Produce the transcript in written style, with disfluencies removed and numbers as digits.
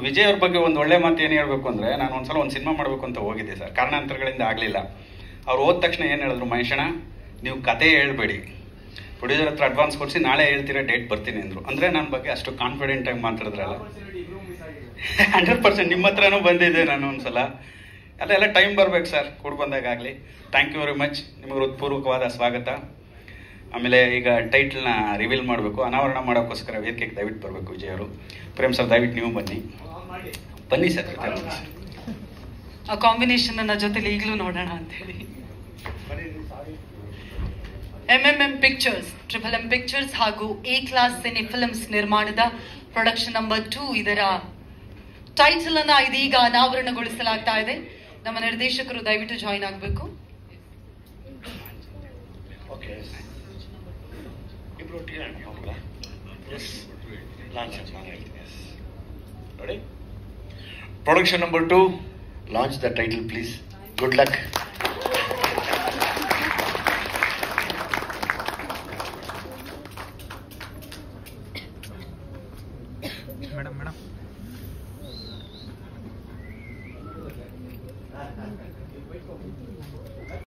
ವಿಜಯ್ ಅವ್ರ ಬಗ್ಗೆ ಒಂದು ಒಳ್ಳೆ ಮಾತು ಏನು ಹೇಳಬೇಕು ಅಂದರೆ, ನಾನು ಒಂದ್ಸಲ ಒಂದು ಸಿನಿಮಾ ಮಾಡಬೇಕು ಅಂತ ಹೋಗಿದ್ದೆ ಸರ್, ಕಾರಣಾಂತರಗಳಿಂದ ಆಗಲಿಲ್ಲ. ಅವ್ರು ಹೋದ ತಕ್ಷಣ ಏನು ಹೇಳಿದ್ರು, ಮಹೇಶಣ್ಣ ನೀವು ಕತೆ ಹೇಳ್ಬೇಡಿ, ಪ್ರೊಡ್ಯೂಸರ್ ಹತ್ರ ಅಡ್ವಾನ್ಸ್ ಕೊಡಿಸಿ ನಾಳೆ ಹೇಳ್ತೀರಾ ಡೇಟ್ ಬರ್ತೀನಿ ಅಂದರು. ಅಂದರೆ ನನ್ನ ಬಗ್ಗೆ ಅಷ್ಟು ಕಾನ್ಫಿಡೆಂಟಾಗಿ ಮಾತಾಡಿದ್ರಲ್ಲ. 100% ನಿಮ್ಮ ಹತ್ರನೂ ಬಂದಿದ್ದೆ ನಾನು ಒಂದ್ಸಲ. ಅಲ್ಲೆಲ್ಲ ಟೈಮ್ ಬರ್ಬೇಕು ಸರ್, ಕೂಡ ಬಂದಾಗಲಿ. ಥ್ಯಾಂಕ್ ಯು ವೆರಿ ಮಚ್, ನಿಮಗೆ ಹೃತ್ಪೂರ್ವಕವಾದ ಸ್ವಾಗತ. ಆಮೇಲೆ ಈಗ ಟೈಟ್ಲ್ನ ರಿವೀಲ್ ಮಾಡಬೇಕು, ಅನಾವರಣ ಮಾಡೋಕ್ಕೋಸ್ಕರ ವೇದಿಕೆಗೆ ದಯವಿಟ್ಟು ಬರಬೇಕು ವಿಜಯ್ ಅವರು. ಪ್ರೇಮ್ ಸರ್ ದಯವಿಟ್ಟು ನೀವು ಬನ್ನಿ ಸರ್. ಆ ಕಾಂಬಿನೇಷನ್ ನನ್ನ ಜೊತೆಲಿ ಈಗಲೂ ನೋಡೋಣ ಅಂತ ಹೇಳಿ. MMM ಪಿಕ್ಚರ್ಸ್, MMM ಪಿಕ್ಚರ್ಸ್ ಹಾಗೂ A ಕ್ಲಾಸ್ ಸಿನಿ ಫಿಲ್ಮ್ಸ್ ನಿರ್ಮಾಣದ ಪ್ರೊಡಕ್ಷನ್ ನಂಬರ್ 2 ಇದರ ಟೈಟಲ್ ಅನ್ನ ಇದೀಗ ಅನಾವರಣಗೊಳಿಸಲಾಗ್ತಾ ಇದೆ. ನಮ್ಮ ನಿರ್ದೇಶಕರು ದಯವಿಟ್ಟು ಜಾಯಿನ್ ಆಗಬೇಕು. Production number 2, launch the title please. Good luck. Madam.